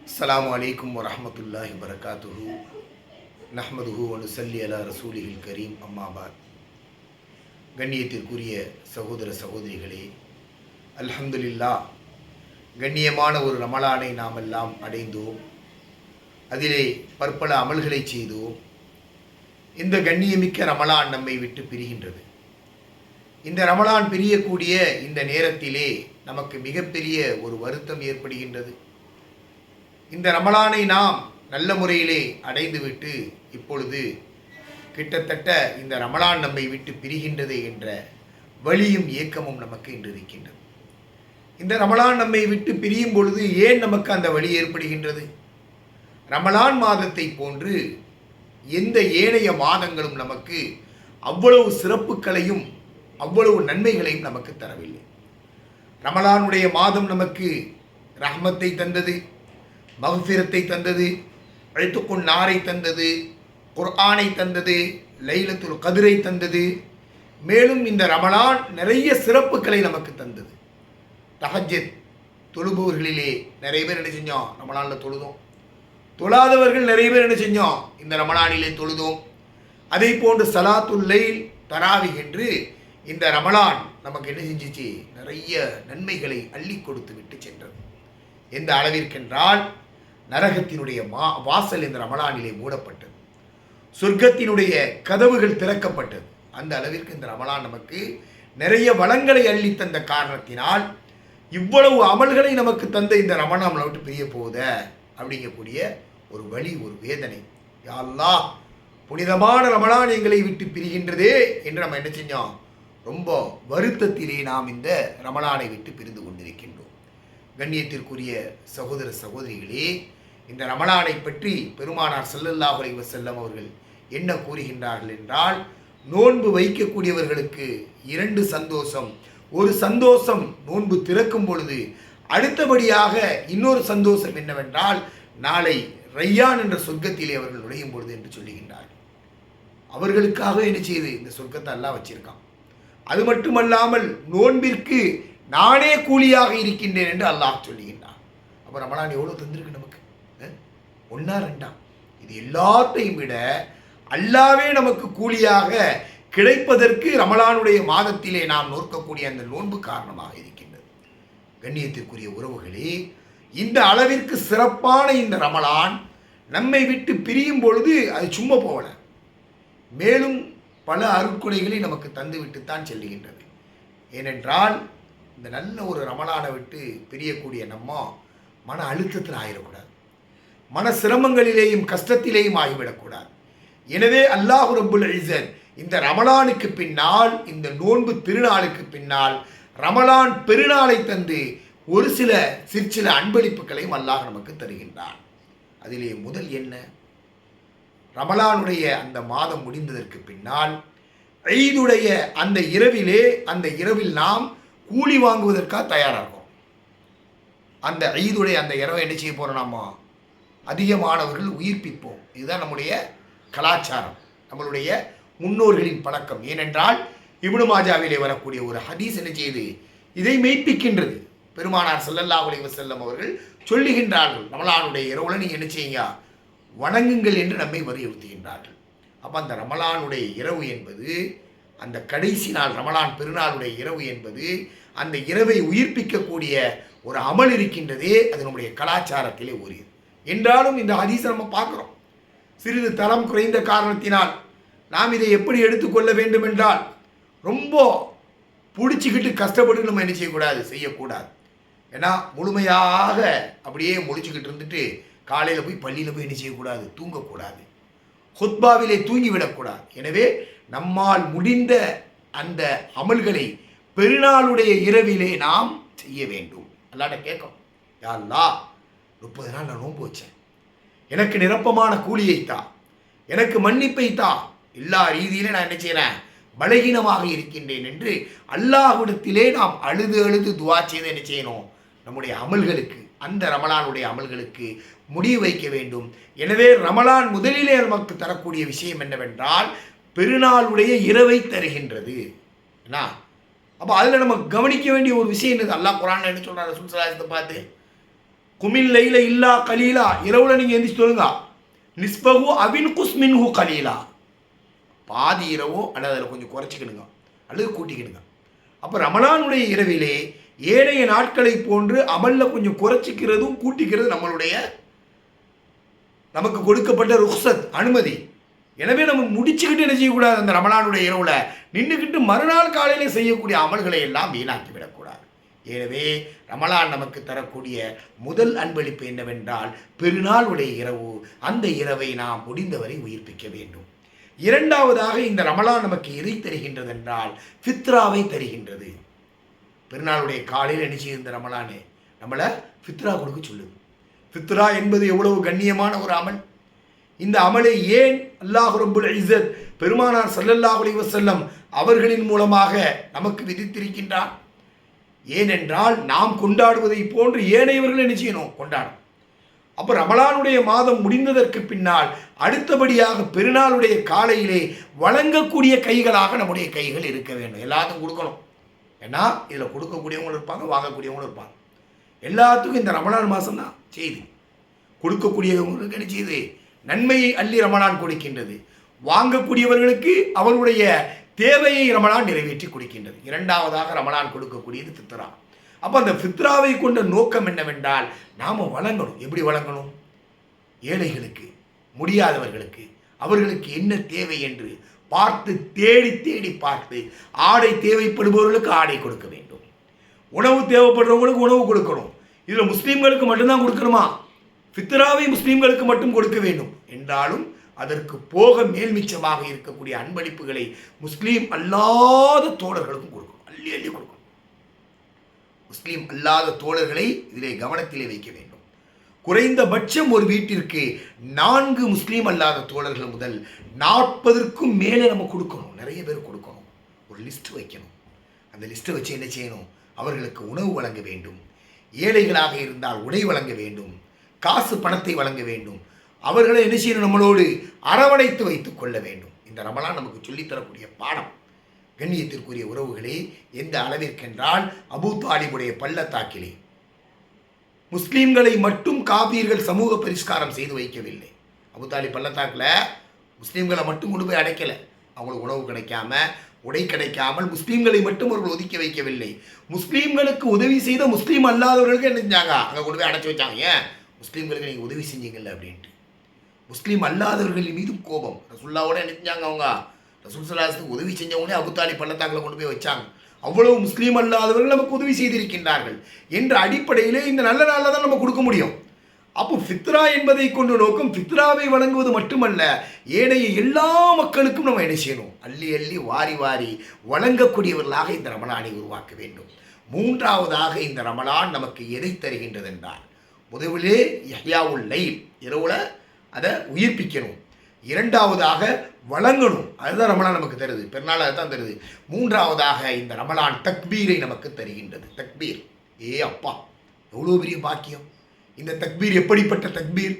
அஸ்ஸலாமு அலைக்கும் வரஹ்மத்துல்லாஹி வபரகாத்துஹு நஹ்மதுஹு வ நுஸல்லி அலா ரசூலிஹில் கரீம் அம்மாபாத். கண்ணியத்திற்குரிய சகோதர சகோதரிகளே, அல்ஹம்துலில்லாஹ், கண்ணியமான ஒரு ரமலானை நாம் எல்லாம் அடைந்தோம். அதிலே பற்பல அமல்களை செய்தோம். இந்த கண்ணியமிக்க ரமலான் நம்மை விட்டு பிரிகின்றது. இந்த ரமலான் பிரியக்கூடிய இந்த நேரத்திலே நமக்கு மிகப்பெரிய ஒரு வருத்தம் ஏற்படுகின்றது. இந்த ரமலானை நாம் நல்ல முறையிலே அடைந்துவிட்டு இப்பொழுது கிட்டத்தட்ட இந்த ரமலான் நம்மை விட்டு பிரிகின்றது என்ற வலியும் ஏக்கமும் நமக்கு இன்று இருக்கின்றது. இந்த ரமலான் நம்மை விட்டு பிரியும் பொழுது ஏன் நமக்கு அந்த வலி ஏற்படுகின்றது? ரமலான் மாதத்தை போன்று எந்த ஏனைய மாதங்களும் நமக்கு அவ்வளவு சிறப்புகளையும் அவ்வளவு நன்மைகளையும் நமக்கு தரவில்லை. ரமலானுடைய மாதம் நமக்கு ரஹ்மத்தை தந்தது, மக்ஃபிரத்தை தந்தது, அழ்த்துக்குன் நாரை தந்தது, குர்ஆனை தந்தது, லைலத்துல் கதிரை தந்தது. மேலும் இந்த ரமலான் நிறைய சிறப்புகளை நமக்கு தந்தது. தஹஜ்ஜத் தொழுபவர்களிலே நிறைய பேர் என்ன செஞ்சோம்? ரமலானில் தொழுதோம். தொழாதவர்கள் நிறைய பேர் என்ன செஞ்சோம்? இந்த ரமலானிலே தொழுதோம். அதே போன்று சலாத்துல் லைல், தராவி என்று இந்த ரமலான் நமக்கு என்ன செஞ்சிச்சு? நிறைய நன்மைகளை அள்ளி கொடுத்து விட்டு சென்றது. எந்த அளவிற்கென்றால் நரகத்தினுடைய வாசல் இந்த ரமலானிலே மூடப்பட்டது, சொர்க்கத்தினுடைய கதவுகள் திறக்கப்பட்டது. அந்த அளவிற்கு இந்த ரமலான் நமக்கு நிறைய வளங்களை அள்ளி தந்த காரணத்தினால் இவ்வளவு அமல்களை நமக்கு தந்த இந்த ரமலான் நம்மளை விட்டு பிரிய போகுத அப்படிங்கக்கூடிய ஒரு வலி, ஒரு வேதனை. யா அல்லாஹ், புனிதமான ரமலான் எங்களை விட்டு பிரிகின்றதே என்று நம்ம என்ன செஞ்சோம்? ரொம்ப வருத்தத்திலே நாம் இந்த ரமலானை விட்டு பிரிந்து கொண்டிருக்கின்றோம். கண்ணியத்திற்குரிய சகோதர சகோதரிகளே, இந்த ரமலானை பற்றி பெருமானார் ஸல்லல்லாஹு அலைஹி வஸல்லம் அவர்கள் என்ன கூறுகின்றார்கள் என்றால், நோன்பு வைக்கக்கூடியவர்களுக்கு 2 சந்தோஷம். ஒரு சந்தோஷம் நோன்பு திறக்கும் பொழுது, அடுத்தபடியாக இன்னொரு சந்தோஷம் என்னவென்றால் நாளை ரையான் என்ற சொர்க்கத்திலே அவர்கள் நுழையும் பொழுது என்று சொல்லுகின்றார்கள். அவர்களுக்காக என்ன செய்து இந்த சொர்க்கத்தை அல்லாஹ் வச்சிருக்கான். அது மட்டுமல்லாமல் நோன்பிற்கு நானே கூலியாக இருக்கின்றேன் என்று அல்லாஹ் சொல்லுகின்றான். அப்போ ரமலான் எவ்வளோ தந்திருக்கு நமக்கு? 1 2 இது எல்லாத்தையும் விட அல்லாவே நமக்கு கூலியாக கிடைப்பதற்கு ரமலானுடைய மாதத்திலே நாம் நோக்கக்கூடிய அந்த நோன்பு காரணமாக இருக்கின்றது. கண்ணியத்திற்குரிய உறவுகளே, இந்த அளவிற்கு சிறப்பான இந்த ரமலான் நம்மை விட்டு பிரியும் பொழுது அது சும்மா போகல, மேலும் பல அருட்கொடைகளை நமக்கு தந்துவிட்டுத்தான் செல்லுகின்றது. ஏனென்றால் இந்த நல்ல ஒரு ரமலானை விட்டு பிரியக்கூடிய நம்ம மன அழுத்தத்தில் ஆகிடக்கூடாது, மன சிரமங்களிலேயும் கஷ்டத்திலேயும் ஆகிவிடக்கூடாது. எனவே அல்லாஹ் ரப்புல் இஸ்ஸத் இந்த ரமலானுக்கு பின்னால், இந்த நோன்பு திருநாளுக்கு பின்னால் ரமலான் பெருநாளை தந்து ஒரு சில அன்பளிப்புகளையும் அல்லாஹ் நமக்கு தருகின்றான். அதிலே முதல் என்ன? ரமலானுடைய அந்த மாதம் முடிந்ததற்கு பின்னால் ஈதுடைய அந்த இரவில் நாம் கூலி வாங்குவதற்காக தயாராகும். அந்த ஈதுடைய அந்த இரவை என்ன செய்ய போகிறோம்? நாம அதிகமானவர்கள் உயிர்ப்பிப்போம். இதுதான் நம்முடைய கலாச்சாரம், நம்மளுடைய முன்னோர்களின் பழக்கம். ஏனென்றால் இப்னு மாஜாவிலே வரக்கூடிய ஒரு ஹதீஸ் என்ன செய்யுது? இதை மெய்ப்பிக்கின்றது. பெருமானார் ஸல்லல்லாஹு அலைஹி வஸல்லம் அவர்கள் சொல்லுகின்றார்கள், ரமலானுடைய இரவுல நீங்கள் என்ன செய்யுங்க? வணங்குங்கள் என்று நம்மை வலியுறுத்துகின்றார்கள். அப்போ அந்த ரமலானுடைய இரவு என்பது, அந்த கடைசி நாள் ரமலான் பெருநாளுடைய இரவு என்பது, அந்த இரவை உயிர்ப்பிக்கக்கூடிய ஒரு அமல் இருக்கின்றதே, அது நம்முடைய கலாச்சாரத்திலே உரியது. என்றாலும் இந்த ஹதீஸை நம்ம பார்க்குறோம். சிறிது தரம் குறைந்த காரணத்தினால் நாம் இதை எப்படி எடுத்துக்கொள்ள வேண்டும் என்றால், ரொம்ப பிடிச்சிக்கிட்டு கஷ்டப்பட்டு நம்ம என்ன செய்யக்கூடாது. ஏன்னா முழுமையாக அப்படியே முடிச்சுக்கிட்டு இருந்துட்டு காலையில் போய் பள்ளியில் போய் என்ன செய்யக்கூடாது? தூங்கக்கூடாது. ஹுத்பாவிலே தூங்கிவிடக்கூடாது. எனவே நம்மால் முடிந்த அந்த அமல்களை பெருநாளுடைய இரவிலே நாம் செய்ய வேண்டும். அல்லாஹ்ட்ட கேட்கும், யா அல்லாஹ், 30 நாள் நான் நோன்பு வச்சேன், எனக்கு நிரப்பமான கூலியை தா, எனக்கு மன்னிப்பை தா, எல்லா ரீதியிலே நான் என்ன செய்கிறேன்? பலகீனமாக இருக்கின்றேன் என்று அல்லாஹ்விடத்திலே நாம் அழுது துவா செய்து என்ன செய்யணும்? நம்முடைய அமல்களுக்கு, அந்த ரமலானுடைய அமல்களுக்கு முடிவு வைக்க வேண்டும். எனவே ரமலான் முதலிலே நமக்கு தரக்கூடிய விஷயம் என்னவென்றால் பெருநாளுடைய இரவை தருகின்றது. என்ன? அப்போ அதில் நம்ம கவனிக்க வேண்டிய ஒரு விஷயம் என்னது? அல்லாஹ் குர்ஆன்ல என்ன சொல்றாரு? ரசூல் ஸல்லல்லாஹு அலைஹி வஸல்லம் பார்த்து குமில் லைல இல்லா கலீலா, இரவுல நீங்கள் எந்திரிச்சு சொல்லுங்க. நிஸ்பகு அவின் குஸ்மின்ஹு கலீலா, பாதி இரவோ அல்லது அதில் கொஞ்சம் குறைச்சிக்கிடுங்க அல்லது கூட்டிக்கிடுங்க. அப்போ ரமலானுடைய இரவிலே ஏனைய நாட்களை போன்று அமலில் கொஞ்சம் குறைச்சிக்கிறதும் கூட்டிக்கிறது நமக்கு கொடுக்கப்பட்ட ருக்சத், அனுமதி. எனவே நம்ம முடிச்சுக்கிட்டு என்ன செய்யக்கூடாது, அந்த ரமலானுடைய இரவுல நின்றுக்கிட்டு மறுநாள் காலையில் செய்யக்கூடிய அமல்களை எல்லாம் வீணாக்கி விடக்கூடாது. எனவே ரமலான் நமக்கு தரக்கூடிய முதல் அன்பளிப்பு என்னவென்றால் பெருநாளுடைய இரவு, அந்த இரவை நாம் முடிந்தவரை உயிர்ப்பிக்க வேண்டும். இரண்டாவதாக இந்த ரமலான் நமக்கு எதை தருகின்றது என்றால் ஃபித்ராவை தருகின்றது. பெருநாளுடைய காலையில் என்ன செய்யுது இந்த ரமலானே, நம்மளை ஃபித்ரா கொடுக்க சொல்லுது. ஃபித்ரா என்பது எவ்வளவு கண்ணியமான ஒரு அமல். இந்த அமலை ஏன் அல்லாஹ் ரப்புல் இஸ்ஸத் பெருமானார் ஸல்லல்லாஹு அலைஹி வஸல்லம் அவர்களின் மூலமாக நமக்கு விதித்திருக்கின்றார்? ஏனென்றால் நாம் கொண்டாடுவதை போன்று ஏனையவர்கள் என்ன செய்யணும், கொண்டாடும். அப்போ ரமலானுடைய மாதம் முடிந்ததற்கு பின்னால் அடுத்தபடியாக பெருநாளுடைய காலையிலே வழங்கக்கூடிய கைகளாக நம்முடைய கைகள் இருக்க வேண்டும். எல்லாத்துக்கும் கொடுக்கணும். ஏன்னா இதில் கொடுக்கக்கூடியவங்களும் இருப்பாங்க, வாங்கக்கூடியவங்களும் இருப்பாங்க. எல்லாத்துக்கும் இந்த ரமலான் மாதம் தான் செய்தி. கொடுக்கக்கூடியவங்களுக்கு என்ன செய்யுது, நன்மையை அள்ளி ரமலான் கொடுக்கின்றது. வாங்கக்கூடியவர்களுக்கு அவருடைய தேவையை ரமலான் நிறைவேற்றி கொடுக்கின்றது. இரண்டாவதாக ரமலான் கொடுக்கக்கூடியது ஃபித்ரா. அப்போ அந்த ஃபித்ராவை கொண்ட நோக்கம் என்னவென்றால் நாம் வழங்கணும். எப்படி வழங்கணும்? ஏழைகளுக்கு, முடியாதவர்களுக்கு, அவர்களுக்கு என்ன தேவை என்று பார்த்து தேடி தேடி பார்த்து, ஆடை தேவைப்படுபவர்களுக்கு ஆடை கொடுக்க வேண்டும், உணவு தேவைப்படுறவங்களுக்கு உணவு கொடுக்கணும். இதில் முஸ்லீம்களுக்கு மட்டும்தான் கொடுக்கணுமா? ஃபித்ராவை முஸ்லீம்களுக்கு மட்டும் கொடுக்க வேண்டும் என்றாலும் அதற்கு போக மேல்மிச்சமாக இருக்கக்கூடிய அன்பளிப்புகளை முஸ்லீம் அல்லாத தோழர்களுக்கும் கொடுக்கணும். அள்ளி அள்ளி கொடுக்கணும். முஸ்லீம் அல்லாத தோழர்களை இதிலே கவனத்திலே வைக்க வேண்டும். குறைந்தபட்சம் ஒரு வீட்டிற்கு 4 முஸ்லீம் அல்லாத தோழர்கள் முதல் 40க்கும் மேலே நம்ம கொடுக்கணும். நிறைய பேர் கொடுக்கணும். ஒரு லிஸ்ட் வைக்கணும். அந்த லிஸ்ட்டை வச்சு என்ன செய்யணும், அவர்களுக்கு உணவு வழங்க வேண்டும். ஏழைகளாக இருந்தால் உடை வழங்க வேண்டும், காசு பணத்தை வழங்க வேண்டும். அவர்களை என்ன செய்யணும், நம்மளோடு அரவணைத்து வைத்துக் கொள்ள வேண்டும். இந்த ரமலான் நமக்கு சொல்லித்தரக்கூடிய பாடம். கண்ணியத்திற்குரிய உறவுகளே, எந்த அளவிற்கென்றால் அபூ தாலிபுடைய பள்ளத்தாக்கிலே முஸ்லீம்களை மட்டும் காபீர்கள் சமூக பரிஷ்காரம் செய்து வைக்கவில்லை. அபூ தாலிப் பள்ளத்தாக்கில் முஸ்லீம்களை மட்டும் கொண்டு போய் அடைக்கலை. அவங்களுக்கு உணவு கிடைக்காம, உடை கிடைக்காமல் முஸ்லீம்களை மட்டும் அவர்கள் ஒதுக்கி வைக்கவில்லை. முஸ்லீம்களுக்கு உதவி செய்த முஸ்லீம் அல்லாதவர்களுக்கு என்ன செஞ்சாங்க, அங்கே கொண்டு போய் அடைச்சி வச்சாங்க. ஏன்? முஸ்லீம்களுக்கு நீங்கள் உதவி செஞ்சீங்கல்ல அப்படின்ட்டு. முஸ்லீம் அல்லாதவர்களின் மீதும் கோபம். ரசூலுல்லாவோட என்ன செஞ்சாங்க, அவங்க ரசூல் ஸல்லல்லாஹு அலைஹி வஸல்லம் உதவி செஞ்சவங்களே அபூ தாலிப் பள்ளத்தாக்கில் கொண்டு போய் வச்சாங்க. அவ்வளவு முஸ்லீம் அல்லாதவர்கள் நமக்கு உதவி செய்திருக்கின்றார்கள் என்ற அடிப்படையிலே இந்த நல்ல நாளில் தான் நம்ம கொடுக்க முடியும். அப்போ ஃபித்ரா என்பதை கொண்டு நோக்கம் ஃபித்ராவை வழங்குவது மட்டுமல்ல, ஏனைய எல்லா மக்களுக்கும் நம்ம என்ன செய்யணும், அள்ளி அள்ளி வாரி வாரி வழங்கக்கூடியவர்களாக இந்த ரமலானை உருவாக்க வேண்டும். மூன்றாவதாக இந்த ரமலான் நமக்கு எதை தருகின்றது என்றால், முதலிலே யஹ்யாவுல் லைல், இரவுல அதை உயிர்ப்பிக்கணும். இரண்டாவதாக வழங்கணும். அதுதான் ரமலான் நமக்கு தருது. பெருநாள் அதுதான் தருது. மூன்றாவதாக இந்த ரமலான் தக்பீரை நமக்கு தருகின்றது. தக்பீர், அப்பா எவ்வளோ பெரிய பாக்கியம்! இந்த தக்பீர் எப்படிப்பட்ட தக்பீர்!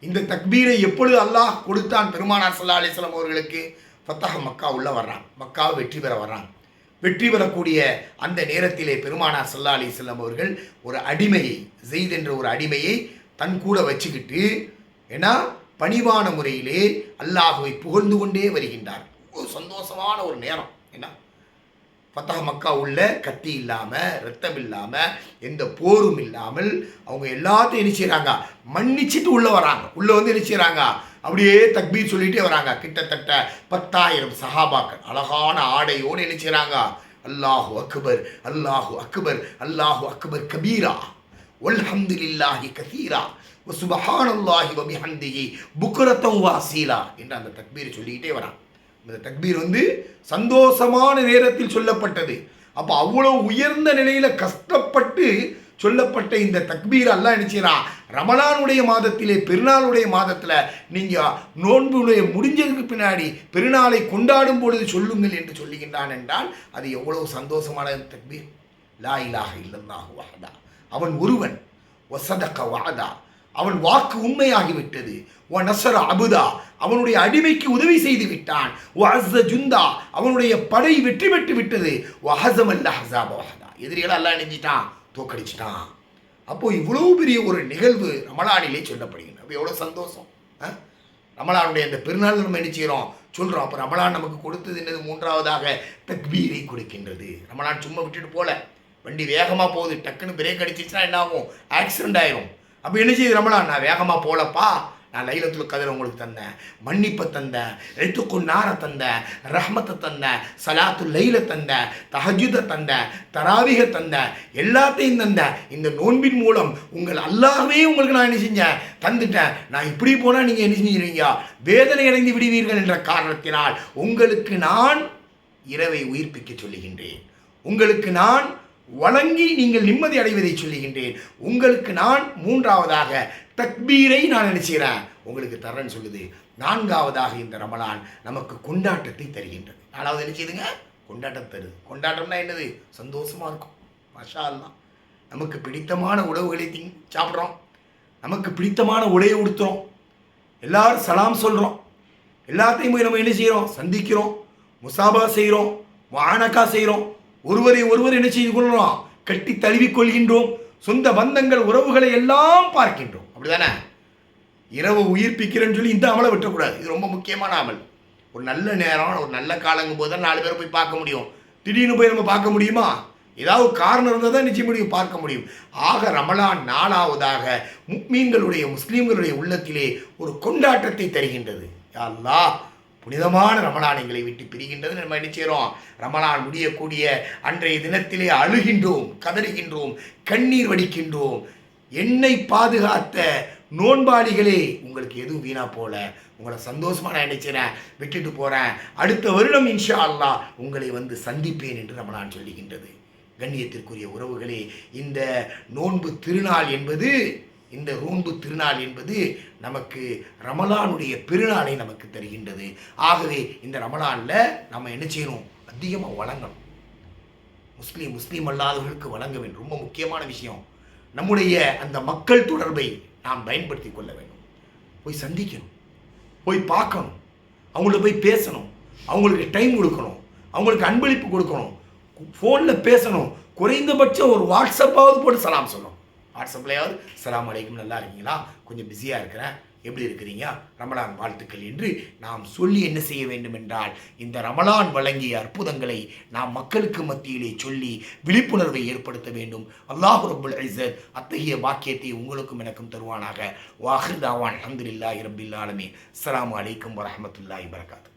இந்த தக்பீரை எப்பொழுது அல்லாஹ் கொடுத்தான் பெருமானார் ஸல்லல்லாஹு அலைஹி வஸல்லம் அவர்களுக்கு? ஃபத்தஹ் மக்கா உள்ள வர்றான், மக்காவை வெற்றி பெற வர்றான். வெற்றி பெறக்கூடிய அந்த நேரத்திலே பெருமானார் ஸல்லல்லாஹு அலைஹி வஸல்லம் அவர்கள் ஒரு அடிமையை, ஸெய்த் என்ற ஒரு அடிமையை தன் கூட வச்சுக்கிட்டு, ஏன்னா பணிவான முறையிலே அல்லாஹுவை புகழ்ந்து கொண்டே வருகின்றார். ஒரு சந்தோஷமான ஒரு நேரம். என்ன, ஃபத்தஹ் மக்கா உள்ள கத்தி இல்லாமல், ரத்தம் இல்லாமல், எந்த போரும் இல்லாமல் அவங்க எல்லாத்தையும் என்ன செய்கிறாங்க, மன்னிச்சுட்டு உள்ளே வராங்க. உள்ளே வந்து என்ன செய்கிறாங்க, அப்படியே தக்பீர் சொல்லிகிட்டே வராங்க. கிட்டத்தட்ட 10,000 சஹாபாக்கள் அழகான ஆடையோடு என்ன செய்கிறாங்க, அல்லாஹு அக்பர், அல்லாஹு அக்பர், அல்லாஹு அக்பர் கபீரா, வல்ஹம்துலில்லாஹி கஸீரா, சுபஹானல்லாஹி வபிஹம்திஹி புக்ரத்தன் வாசீலா என்ற அந்த தக்பீரை சொல்லிக்கிட்டே வரான். இந்த தக்பீர் வந்து சந்தோஷமான நேரத்தில் சொல்லப்பட்டது. அப்போ அவ்வளோ உயர்ந்த நிலையில் கஷ்டப்பட்டு சொல்லப்பட்ட இந்த தக்பீர் அல்லாஹ் என்ன செய்யறான், ரமலானுடைய மாதத்திலே, பெருநாளுடைய மாதத்தில் நீங்கள் நோன்புடைய முடிஞ்சதுக்கு பின்னாடி பெருநாளை கொண்டாடும் பொழுது சொல்லுங்கள் என்று சொல்லுகின்றான். என்றால் அது எவ்வளவு சந்தோஷமான தக்பீர். லா இலாஹ இல்லல்லாஹு வஹதா, அவன் ஒருவன், வஸதக வஅதா, அவன் வாக்கு உண்மையாகிவிட்டது, வ நஸர அபுதா, அவனுடைய அடிமைக்கு உதவி செய்து விட்டான், வ அஸ்ஸ ஜுந்தா, அவனுடைய படை வெற்றி பெற்று விட்டது, வ ஹஸமல் அஹ்ஸாப வஹதா, எதிரிகளை அல்லாஹ் நினைச்சிட்டான், தோக்கடிச்சிட்டான். அப்போ இவ்வளோ பெரிய ஒரு நிகழ்வு ரமலானிலே சொல்லப்படுகிறது. அப்போ எவ்வளோ சந்தோஷம். ரமலானுடைய அந்த பெருநாள் நம்ம என்ன செய்கிறோம் சொல்கிறோம். அப்போ ரமலான் நமக்கு கொடுத்தது என்னது? மூன்றாவதாக தக்பீரை கொடுக்கின்றது. ரமலான் சும்மா விட்டுட்டு போல, வண்டி வேகமாக போகுது, டக்குன்னு பிரேக் அடிச்சிச்சுன்னா என்ன ஆகும்? ஆக்சிடென்ட் ஆயிரும். அப்போ என்ன செய்யுது ரமலான்? நான் வேகமாக போகலப்பா, நான் லைலத்துல் கத்ர் உங்களுக்கு தந்தேன், மன்னிப்பை தந்தேன், ரெத்துக்கு நாரை தந்தேன், ரஹ்மத்தை தந்தேன், சலாத்து லைல தந்தேன், தஹஜுதை தந்தேன், தராவிகை தந்தேன், எல்லாத்தையும் தந்தேன். இந்த நோன்பின் மூலம் உங்கள் அல்லாஹ்வே உங்களுக்கு நான் என்ன செஞ்சேன்? தந்துட்டேன். நான் இப்படி போனால் நீங்கள் என்ன செஞ்சுருவீங்க? வேதனை அடைந்து விடுவீர்கள் என்ற காரணத்தினால் உங்களுக்கு நான் இரவை உயிர்ப்பிக்க சொல்லுகின்றேன். உங்களுக்கு நான் வழங்கி நீங்கள் நிம்மதி அடைவதை சொல்லுகின்றேன். உங்களுக்கு நான் மூன்றாவதாக தக்பீரை நான் நினைச்சுகிறேன் உங்களுக்கு தரேன்னு சொல்லுது. நான்காவதாக இந்த ரமலான் நமக்கு கொண்டாட்டத்தை தருகின்றது. நாலாவது என்ன செய்யுதுங்க? கொண்டாட்டம் தருது. கொண்டாட்டம்னா என்னது? சந்தோஷமாக இருக்கும். மாஷா அல்லாஹ். நமக்கு பிடித்தமான உணவுகளை சாப்பிட்றோம், நமக்கு பிடித்தமான உடையை உடுத்துகிறோம், எல்லாரும் சலாம் சொல்கிறோம், எல்லாத்தையும் போய் நம்ம என்ன செய்கிறோம்? சந்திக்கிறோம், முசாபா செய்கிறோம், வானக்கா செய்கிறோம், ஒருவரை ஒருவர் என்ன செய்து கொள்கிறோம்? கட்டி தழுவிக்கொள்கின்றோம், சொந்த பந்தங்கள் உறவுகளை எல்லாம் பார்க்கின்றோம். அப்படிதானே? இரவு உயிர்ப்பிக்கிறேன்னு சொல்லி இந்த அமலை விட்டக்கூடாது. இது ரொம்ப முக்கியமான அமல். ஒரு நல்ல நேரம், ஒரு நல்ல காலங்கும் போது தான் 4 பேரை போய் பார்க்க முடியும். திடீர்னு போய் நம்ம பார்க்க முடியுமா? ஏதாவது காரணம் இருந்தால் தான் நிச்சயம் முடியும், பார்க்க முடியும். ஆக ரமலான் நாலாவதாக முக்மீன்களுடைய, முஸ்லீம்களுடைய உள்ளத்திலே ஒரு கொண்டாட்டத்தை தருகின்றது. யா அல்லாஹ், புனிதமான ரமலான் எங்களை விட்டு பிரிகின்றது. நம்ம என்ன செய்கிறோம்? ரமலான் முடியக்கூடிய அன்றைய தினத்திலே அழுகின்றோம், கதறுகின்றோம், கண்ணீர் வடிக்கின்றோம். என்னை பாதுகாத்த நோன்பாளிகளே, உங்களுக்கு எதுவும் வீணா போல, உங்களை சந்தோஷமாக நான் என்ன செய்கிறேன்? விட்டுட்டு போகிறேன். அடுத்த வருடம் இன்ஷா அல்லாஹ் உங்களை வந்து சந்திப்பேன் என்று ரமலான் சொல்லுகின்றது. கண்ணியத்திற்குரிய உறவுகளே, இந்த நோன்பு திருநாள் என்பது, இந்த நோன்பு திருநாள் என்பது நமக்கு ரமலானுடைய பெருநாளை நமக்கு தருகின்றது. ஆகவே இந்த ரமலானில் நம்ம என்ன செய்யணும்? அதிகமாக வழங்கணும். முஸ்லீம் அல்லாதவர்களுக்கு வழங்க வேண்டும். ரொம்ப முக்கியமான விஷயம். நம்முடைய அந்த மக்கள் தொடர்பை நாம் பயன்படுத்தி கொள்ள வேண்டும். போய் சந்திக்கணும், போய் பார்க்கணும், அவங்கள போய் பேசணும், அவங்களுக்கு டைம் கொடுக்கணும், அவங்களுக்கு அன்பளிப்பு கொடுக்கணும், ஃபோனில் பேசணும், குறைந்தபட்சம் ஒரு வாட்ஸ்அப்பாவது போட்டு சலாம் சொல்லணும். வாட்ஸ்அப்லையாவது சலாம் அலைக்கும், நல்லா இருக்கீங்களா, கொஞ்சம் பிஸியாக இருக்கிறேன், எப்படி இருக்கிறீங்க, ரமலான் வாழ்த்துக்கள் என்று நாம் சொல்லி என்ன செய்ய வேண்டும் என்றால், இந்த ரமலான் வழங்கிய அற்புதங்களை நாம் மக்களுக்கு மத்தியிலே சொல்லி விழிப்புணர்வை ஏற்படுத்த வேண்டும். அல்லாஹ் ரப்புல் இஸ்ஸத் அத்தகைய வாக்கியத்தை உங்களுக்கும் எனக்கும் தருவானாக. வாஹிர் தாவான் அல்ஹம்துலில்லாஹி ரப்பில் ஆலமீன். அஸ்ஸலாமு அலைக்கும் வரஹ்மத்துல்லாஹி வபரகாத்துஹு.